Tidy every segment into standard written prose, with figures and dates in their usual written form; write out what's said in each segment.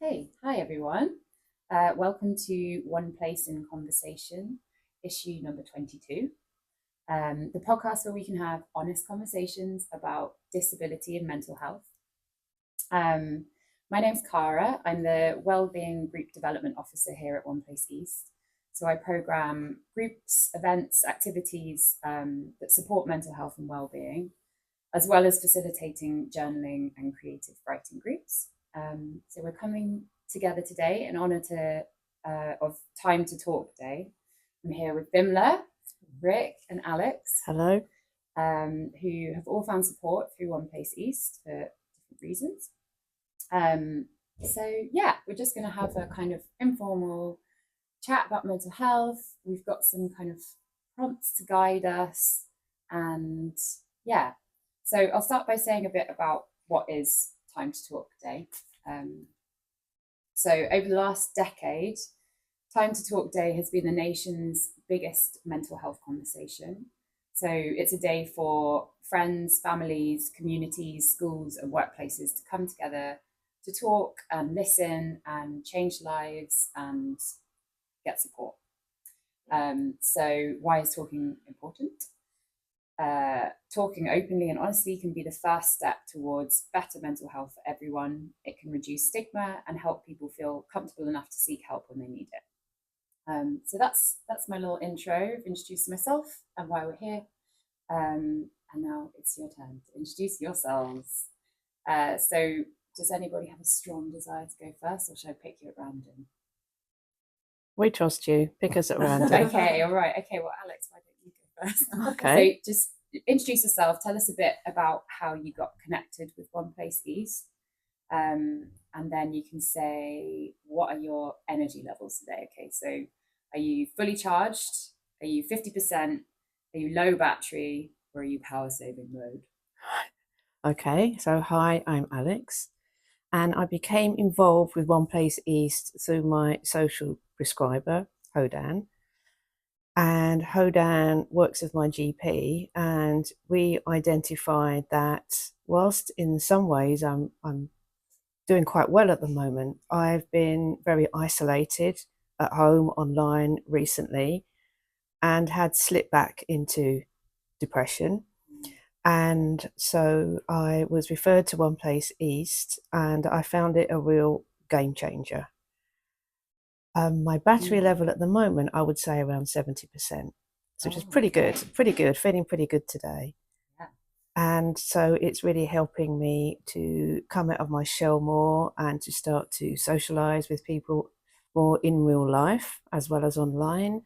Okay, hi everyone. Welcome to One Place in Conversation, issue number 22. The podcast where we can have honest conversations about disability and mental health. My name's Cara. I'm the Wellbeing Group Development Officer here at One Place East. So I program groups, events, activities that support mental health and wellbeing, as well as facilitating journaling and creative writing groups. So we're coming together today in honour of Time to Talk Day. I'm here with Vimla, Rik, and Alex. Hello. Who have all found support through One Place East for different reasons. So yeah, we're just going to have a kind of informal chat about mental health. We've got some kind of prompts to guide us, and yeah. So I'll start by saying a bit about what is Time to Talk Day. So over the last decade, Time to Talk Day has been the nation's biggest mental health conversation. So it's a day for friends, families, communities, schools, and workplaces to come together to talk and listen and change lives and get support. So why is talking important? Talking openly and honestly can be the first step towards better mental health for everyone. It can reduce stigma and help people feel comfortable enough to seek help when they need it. So that's my little intro of introducing myself and why we're here. And now it's your turn to introduce yourselves. So does anybody have a strong desire to go first, or should I pick you at random? We trust you. Pick us at random. Okay, all right. Okay, well, Alex, why don't you go first? Okay. So just introduce yourself. Tell us a bit about how you got connected with One Place East. And then you can say, what are your energy levels today? Okay, so are you fully charged? Are you 50%? Are you low battery? Or are you power saving mode? Okay, so hi, I'm Alex. And I became involved with One Place East through my social prescriber, Hodan. And Hodan works with my GP, and we identified that whilst in some ways I'm doing quite well at the moment, I've been very isolated at home, online recently, and had slipped back into depression. And so I was referred to One Place East, and I found it a real game changer. My battery level at the moment, I would say around 70%, which is pretty good, feeling pretty good today. Yeah. And so it's really helping me to come out of my shell more and to start to socialize with people more in real life as well as online.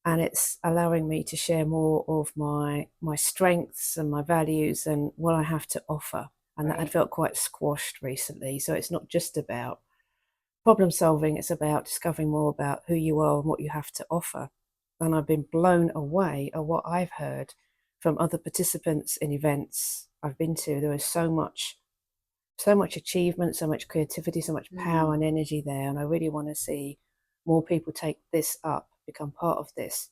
And it's allowing me to share more of my strengths and my values and what I have to offer. And that had felt quite squashed recently. So it's not just about problem solving, it's about discovering more about who you are and what you have to offer. And I've been blown away at what I've heard from other participants in events I've been to. There is so much achievement, so much creativity, so much power and energy there. And I really want to see more people take this up, become part of this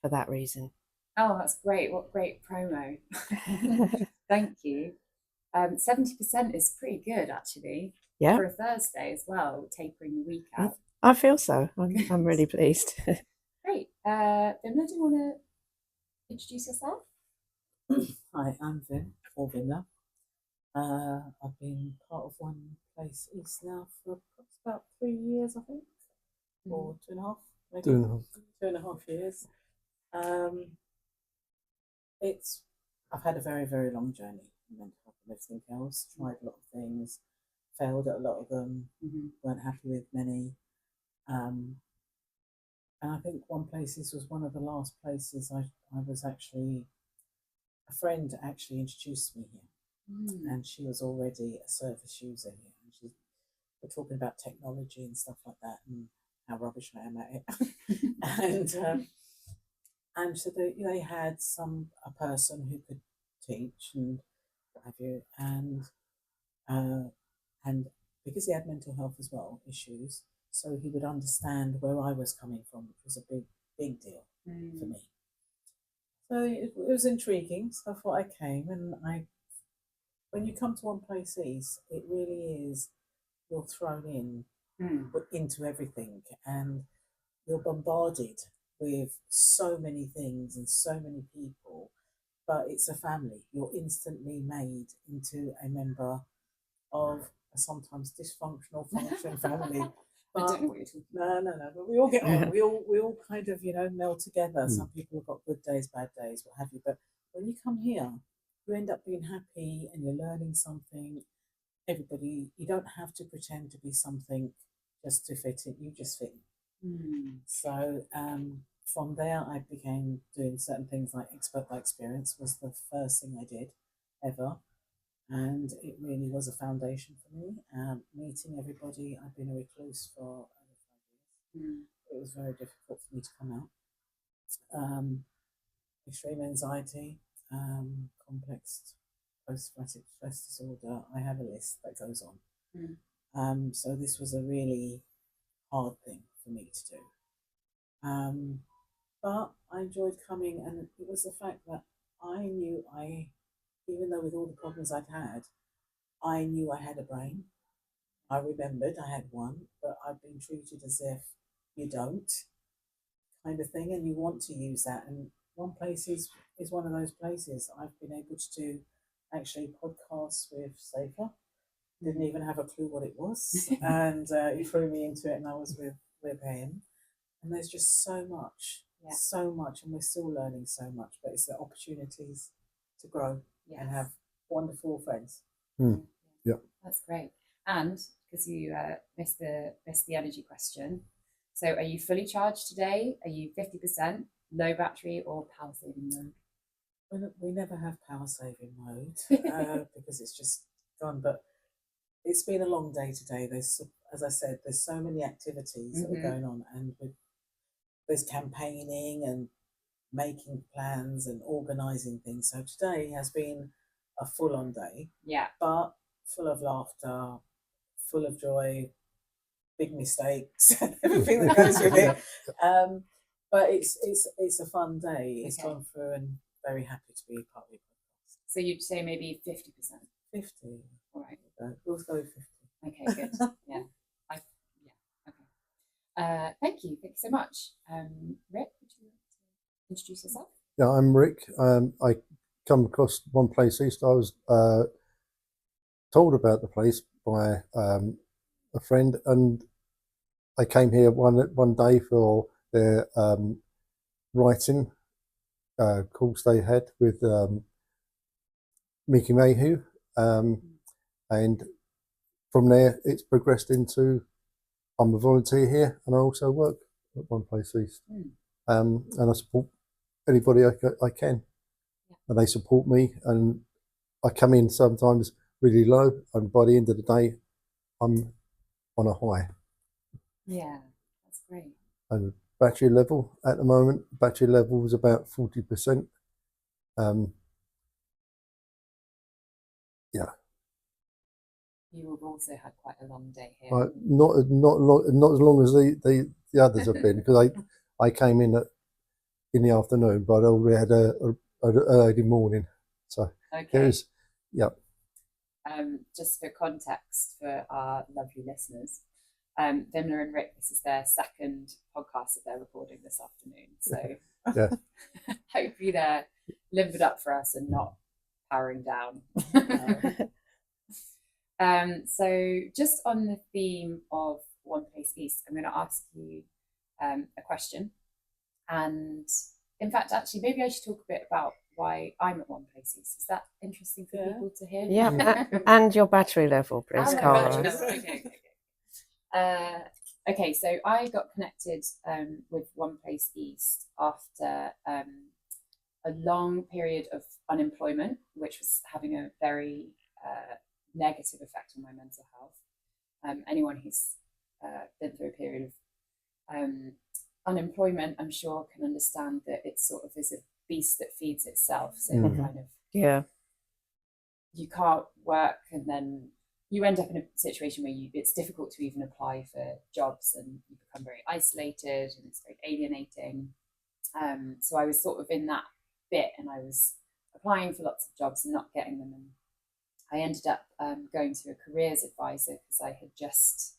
for that reason. Oh, that's great. What great promo. Thank you. 70% is pretty good, actually. Yeah. For a Thursday as well, tapering the week out. I feel so. I'm really pleased. Great. Vimla, do you want to introduce yourself? Hi, I'm Vimla. I've been part of One Place East now for about 3 years, I think, or 2.5, maybe 2.5 years. I've had a very, very long journey in mental health and everything else. Tried a lot of things, failed at a lot of them, weren't happy with many. And I think One Place East was one of the last places I was actually. A friend actually introduced me here, and she was already a service user here. And we're talking about technology and stuff like that, and how rubbish I am at it. and so they had a person who could teach and what have you, and because he had mental health as well issues, so he would understand where I was coming from, which was a big deal for me. So it was intriguing. So I thought I came, and when you come to One Place East, it really is, you're thrown in into everything, and you're bombarded with so many things and so many people, but it's a family. You're instantly made into a member of a sometimes dysfunctional function family. I don't know what you're talking about. No. But we all get on. We all kind of, meld together. Some people have got good days, bad days, what have you. But when you come here, you end up being happy and you're learning something. Everybody, you don't have to pretend to be something just to fit in. You just fit in. So from there, I began doing certain things like expert by experience was the first thing I did ever. And it really was a foundation for me. Meeting everybody, I've been a recluse for over 5 years. It was very difficult for me to come out. Extreme anxiety, complex post-traumatic stress disorder. I have a list that goes on. So this was a really hard thing for me to do. But I enjoyed coming, and it was the fact that I knew even though with all the problems I'd had, I knew I had a brain. I remembered I had one, but I've been treated as if you don't, kind of thing, and you want to use that. And One Place is one of those places. I've been able to do actually podcasts with Safer. Didn't even have a clue what it was, and he threw me into it, and I was with him. And there's just so much, and we're still learning so much. But it's the opportunities to grow and have wonderful friends. Yeah, that's great. And because you missed the energy question, so are you fully charged today? Are you 50%, low battery, or power saving mode? We never have power saving mode because it's just gone. But it's been a long day today. There's, as I said, there's so many activities that are going on, and there's campaigning and making plans and organising things. So today has been a full-on day. Yeah. But full of laughter, full of joy, big mistakes, everything that goes with it. But it's a fun day. It's gone through, and very happy to be part of it. So you'd say maybe 50%? 50. All right. We'll go 50. Okay, good. Yeah. Okay. Thank you so much. Rik, would you like to introduce yourself? Yeah, I'm Rik. I come across One Place East. I was told about the place by a friend, and I came here one day for their writing course they had with Vimla Mahadoo, and from there it's progressed into I'm a volunteer here, and I also work at One Place East, and I support anybody I can, and they support me, and I come in sometimes really low, and by the end of the day I'm on a high. Yeah, that's great. And battery level at the moment, is about 40%. Yeah. You have also had quite a long day here. Not as long as the others have been, because I came in the afternoon, but I already had an early morning. So okay. Just for context for our lovely listeners, Vimla and Rik, this is their second podcast that they're recording this afternoon. So hopefully they're limbered up for us and not powering down. So just on the theme of One Place East, I'm going to ask you a question. And in fact, actually, maybe I should talk a bit about why I'm at One Place East. Is that interesting for people to hear? Yeah, and your battery level, please, Cara. Okay, so I got connected with One Place East after a long period of unemployment, which was having a very negative effect on my mental health. Anyone who's been through a period of unemployment, I'm sure, can understand that it sort of is a beast that feeds itself. So kind of you can't work, and then you end up in a situation where it's difficult to even apply for jobs, and you become very isolated, and it's very alienating. So I was sort of in that bit, and I was applying for lots of jobs and not getting them, and I ended up going to a careers advisor because I had just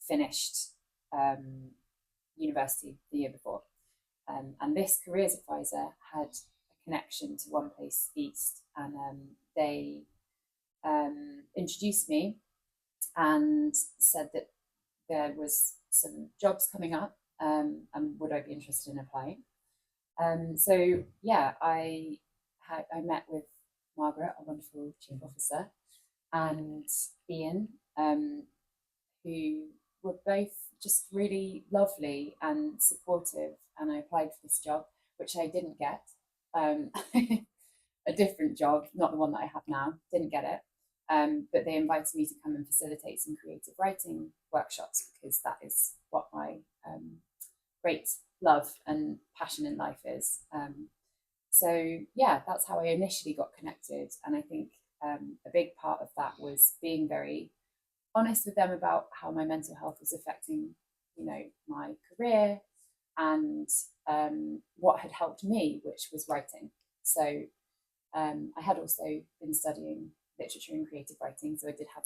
finished university the year before. And this careers advisor had a connection to One Place East, and they introduced me and said that there was some jobs coming up, and would I be interested in applying? So yeah, I met with Margaret, a wonderful chief officer, and Ian, who were both just really lovely and supportive. And I applied for this job, which I didn't get. A different job, not the one that I have now, didn't get it. But they invited me to come and facilitate some creative writing workshops, because that is what my great love and passion in life is. So yeah, that's how I initially got connected. And I think a big part of that was being very honest with them about how my mental health was affecting, my career, and what had helped me, which was writing. So I had also been studying literature and creative writing, so I did have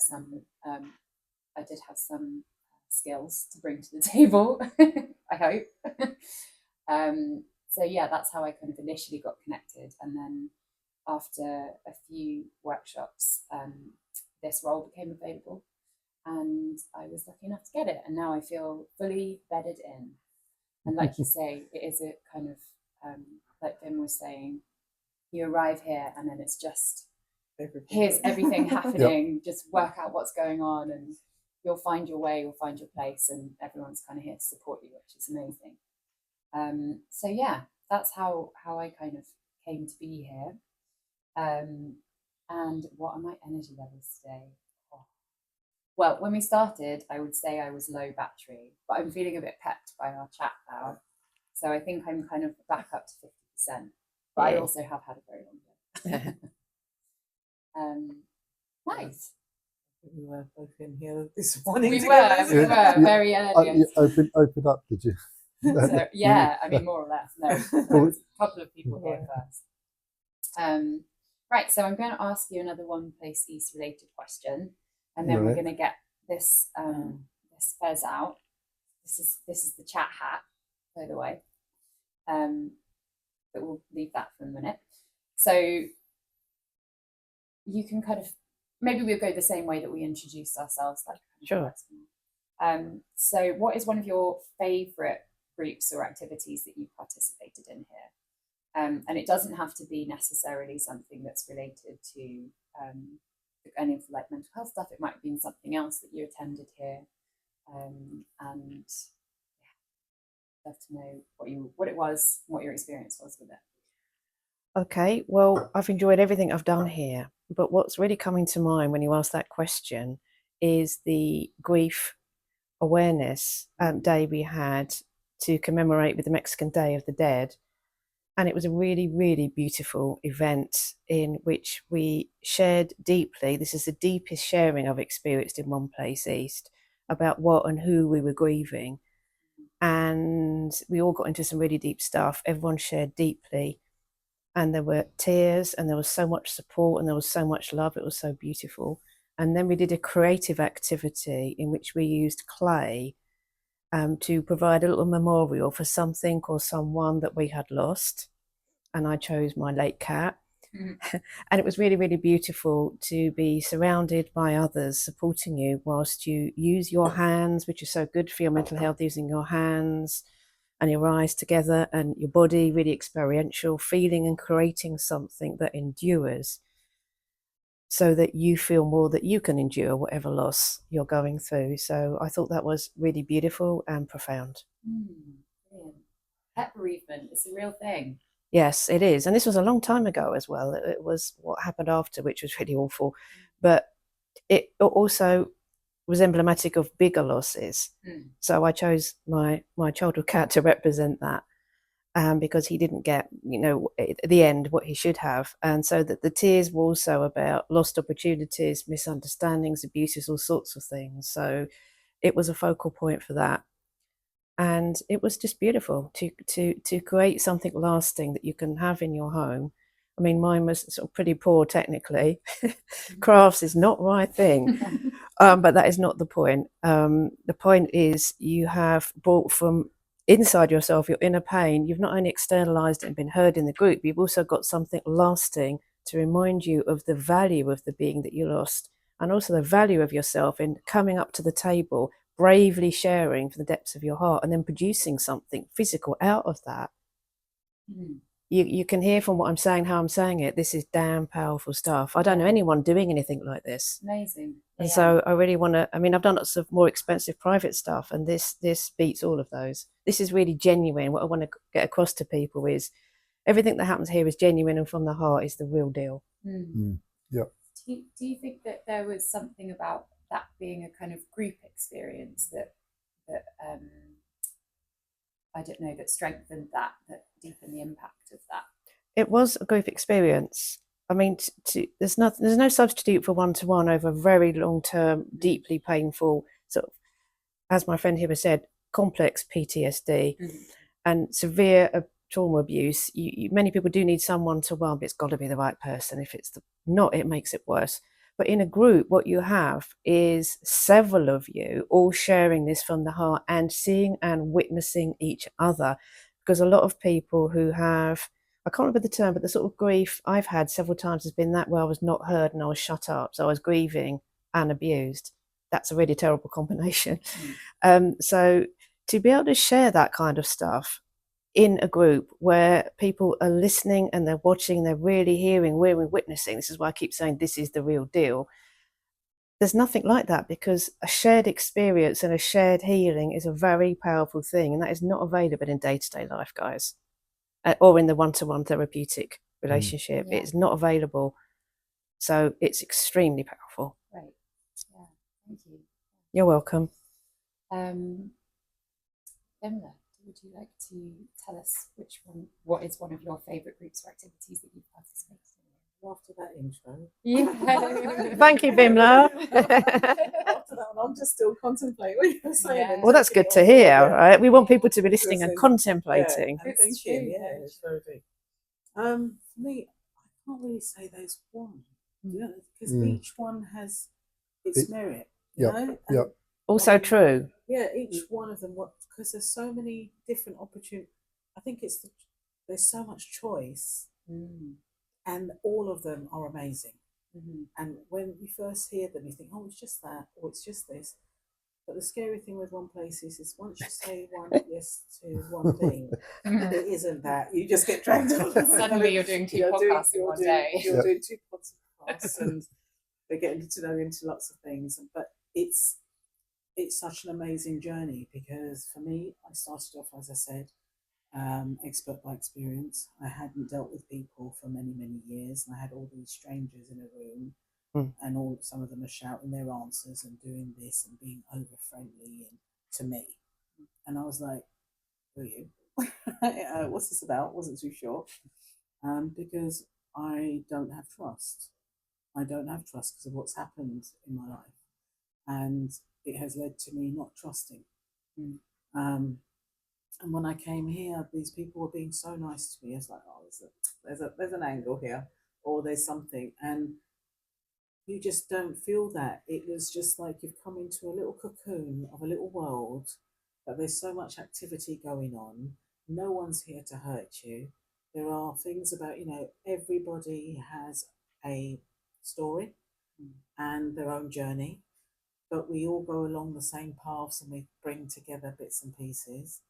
some skills to bring to the table. I hope. So yeah, that's how I kind of initially got connected, and then after a few workshops, this role became available, and I was lucky enough to get it, and now I feel fully bedded in. And like you say, it is a kind of like Vim was saying, you arrive here and then it's just here's everything happening. Yep. Just work out what's going on, and you'll find your way, you'll find your place, and everyone's kind of here to support you, which is amazing. So yeah, that's how I kind of came to be here. And what are my energy levels today? Oh. Well, when we started, I would say I was low battery, but I'm feeling a bit pepped by our chat now. So I think I'm kind of back up to 50%. But I also have had a very long day. Nice. We were both in here this morning. We were very early. Opened up, did you? So, yeah, I mean, more or less. No, there was a couple of people here first. Right, so I'm going to ask you another One Place East related question, and then we're going to get this this fez out. This is the chat hat, by the way. But we'll leave that for a minute. So you can kind of, maybe we'll go the same way that we introduced ourselves. Sure. So what is one of your favourite groups or activities that you've participated in here? And it doesn't have to be necessarily something that's related to any of like mental health stuff. It might have been something else that you attended here. And yeah, I'd love to know what it was, what your experience was with it. Okay, well, I've enjoyed everything I've done here, but what's really coming to mind when you ask that question is the grief awareness day we had to commemorate with the Mexican Day of the Dead. And it was a really, really beautiful event in which we shared deeply. This is the deepest sharing I've experienced in One Place East about what and who we were grieving. And we all got into some really deep stuff. Everyone shared deeply. And there were tears, and there was so much support, and there was so much love. It was so beautiful. And then we did a creative activity in which we used clay to provide a little memorial for something or someone that we had lost. And I chose my late cat. Mm-hmm. And it was really, really beautiful to be surrounded by others supporting you whilst you use your hands, which is so good for your mental health, using your hands and your eyes together and your body, really experiential, feeling and creating something that endures so that you feel more that you can endure whatever loss you're going through. So I thought that was really beautiful and profound. Pet bereavement is a real thing. Yes, it is. And this was a long time ago as well. It was what happened after, which was really awful. But it also was emblematic of bigger losses. So I chose my childhood cat to represent that, because he didn't get, at the end what he should have. And so that the tears were also about lost opportunities, misunderstandings, abuses, all sorts of things. So it was a focal point for that. And it was just beautiful to create something lasting that you can have in your home. I mean, mine was sort of pretty poor technically. Crafts is not my thing. But that is not the point. The point is you have brought from inside yourself your inner pain. You've not only externalized it and been heard in the group, you've also got something lasting to remind you of the value of the being that you lost, and also the value of yourself in coming up to the table, bravely sharing from the depths of your heart, and then producing something physical out of that. You can hear from what I'm saying, how I'm saying it. This is damn powerful stuff. I don't know anyone doing anything like this. Amazing. And so I really want to, I mean, I've done lots of more expensive private stuff, and this beats all of those. This is really genuine. What I want to get across to people is everything that happens here is genuine and from the heart, is the real deal. Yeah. Do you think that there was something about that being a kind of group experience that I don't know, that strengthened that deepened the impact of that? It was a group experience. I mean, there's no substitute for one-to-one over a very long-term, deeply painful, sort of, as my friend here has said, complex PTSD and severe trauma abuse. Many people do need someone to one, but it's got to be the right person. If it's not, it makes it worse. But in a group, what you have is several of you all sharing this from the heart and seeing and witnessing each other. Because a lot of people who have, I can't remember the term, but the sort of grief I've had several times has been that where I was not heard and I was shut up. So I was grieving and abused. That's a really terrible combination. So to be able to share that kind of stuff in a group where people are listening and they're watching, they're really hearing, we're witnessing. This is why I keep saying this is the real deal. There's nothing like that, because a shared experience and a shared healing is a very powerful thing, and that is not available in day-to-day life, guys, or in the one-to-one therapeutic relationship. It's not available. So it's extremely powerful. Right. Yeah. Thank you. You're welcome. Vimla, would you like to tell us what is one of your favourite groups or activities that you've participated in? After that intro. Yeah. Thank you, Vimla. After that one, I'm just still contemplating what you're saying. Yeah. Well, that's good to hear, right? We want people to be listening and contemplating. And thinking, it's very big. For me, I can't really say there's one, because each one has its merit, you know? Also true. Yeah, each one of them, because there's so many different opportunities. I think there's so much choice, and all of them are amazing. And when you first hear them, you think, oh, it's just that, or it's just this. But the scary thing with one place is once you say yes to one thing, it isn't that. You just get dragged on. Suddenly you're doing two podcasts in one day. You're doing two podcasts, and they're getting to know into lots of things. But it's such an amazing journey, because for me, I started off, as I said, expert by experience. I hadn't dealt with people for many, many years, and I had all these strangers in a room, and some of them are shouting their answers and doing this and being over friendly to me, and I was like, "Who are you? What's this about?" Wasn't too sure, because I don't have trust. I don't have trust because of what's happened in my life, and it has led to me not trusting. And when I came here, these people were being so nice to me. It's like, oh, there's an angle here, or there's something, and you just don't feel that. It was just like you've come into a little cocoon of a little world, but there's so much activity going on. No one's here to hurt you. There are things about, everybody has a story and their own journey, but we all go along the same paths and we bring together bits and pieces.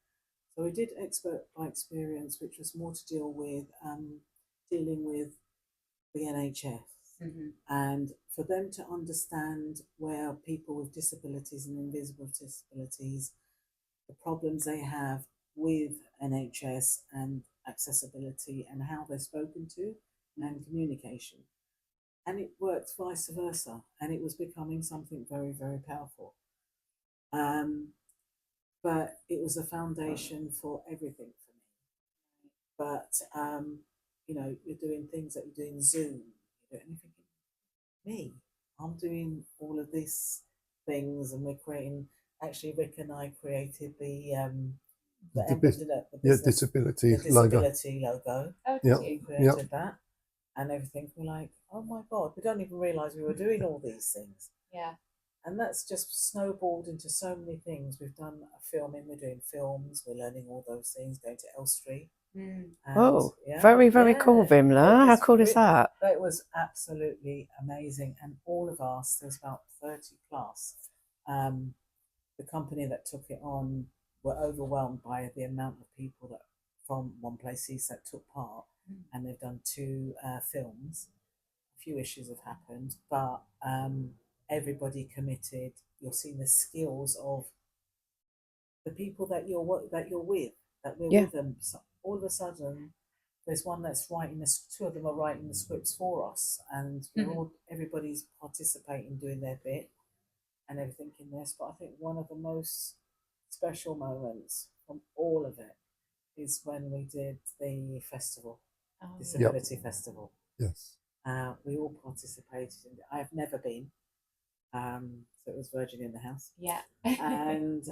So we did expert by experience, which was more to deal with dealing with the NHS, and for them to understand where people with disabilities and invisible disabilities, the problems they have with NHS and accessibility, and how they're spoken to, and communication. And it worked vice versa, and it was becoming something very, very powerful. But it was a foundation for everything for me. But you're doing things that you're doing Zoom, you're thinking, me, I'm doing all of these things, and we're creating. Actually, Rik and I created the disability logo. We created that, and everything. We're like, oh my God, we don't even realise we were doing all these things. Yeah. And that's just snowballed into so many things. We've done filming, we're doing films, we're learning all those things, going to Elstree. And, Oh, very, very cool, Vimla. How cool is that? That was absolutely amazing. And all of us, there's about 30 plus. The company that took it on were overwhelmed by the amount of people that from One Place East that took part. And they've done 2 films. A few issues have happened, but everybody committed. You're seeing the skills of the people that you're with, that we're with them. So all of a sudden, there's one that's writing this. 2 of them are writing the scripts for us, and everybody's participating, doing their bit, and everything in this. But I think one of the most special moments from all of it is when we did the festival, Disability Festival. Yes. We all participated in it. I've never been. So it was Virgin in the house. Yeah. And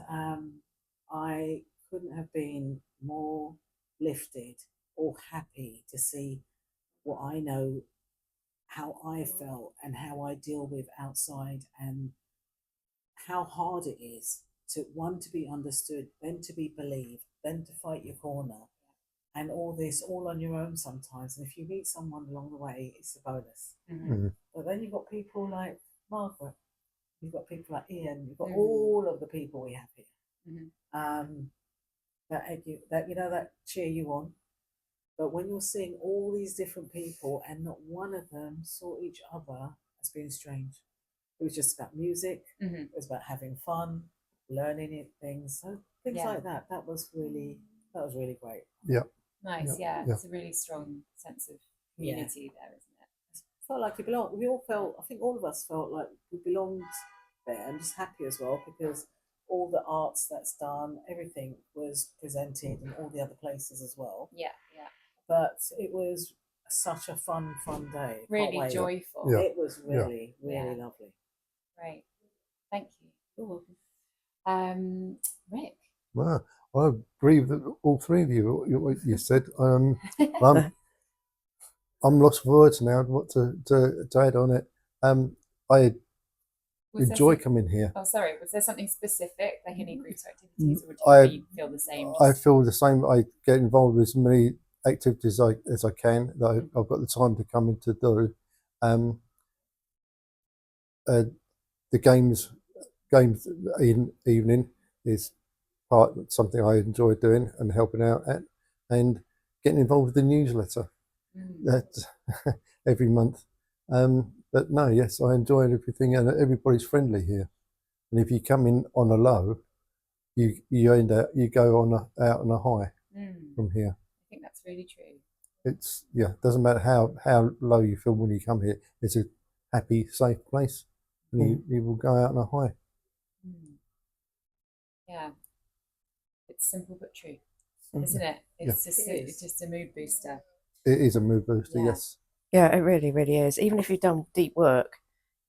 I couldn't have been more lifted or happy to see what I know, how I felt and how I deal with outside, and how hard it is to be understood, then to be believed, then to fight your corner, and all this all on your own sometimes. And if you meet someone along the way, it's a bonus. But then you've got people like Margaret, you've got people like Ian, you've got all of the people we have here, that cheer you on. But when you're seeing all these different people and not one of them saw each other as being strange, it was just about music. It was about having fun, learning things, so things like that. That was really great. Yeah. Nice. Yeah. It's a really strong sense of community there, isn't it? Felt like you belong. We all felt. I think all of us felt like we belonged there. I'm just happy as well because all the arts that's done, everything was presented in all the other places as well. Yeah. But it was such a fun day. Really joyful. Yeah. It was really lovely. Great. Thank you. You're welcome. Rik. Wow. I agree with all 3 of you. What you said. I'm lost for words now. What to add on it? I enjoy coming here. Oh, sorry. Was there something specific, like any groups or activities, or do you feel the same? I feel the same. I get involved with as many activities as I can that I've got the time to come in to do. The games evening is something I enjoy doing and helping out at, and getting involved with the newsletter that every month. But no, yes, I enjoy everything, and everybody's friendly here. And if you come in on a low, you go out on a high from here. I think that's really true. It's doesn't matter how low you feel when you come here. It's a happy, safe place, and you will go out on a high. Yeah, it's simple but true, isn't it? It's just a mood booster. It is a mood booster, yes. Yeah, it really, really is. Even if you've done deep work,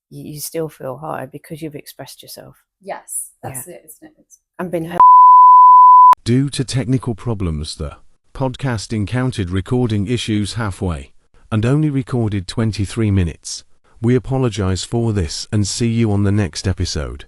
you still feel high because you've expressed yourself. Yes, that's it, isn't it? And been heard. Due to technical problems, the podcast encountered recording issues halfway and only recorded 23 minutes. We apologize for this and see you on the next episode.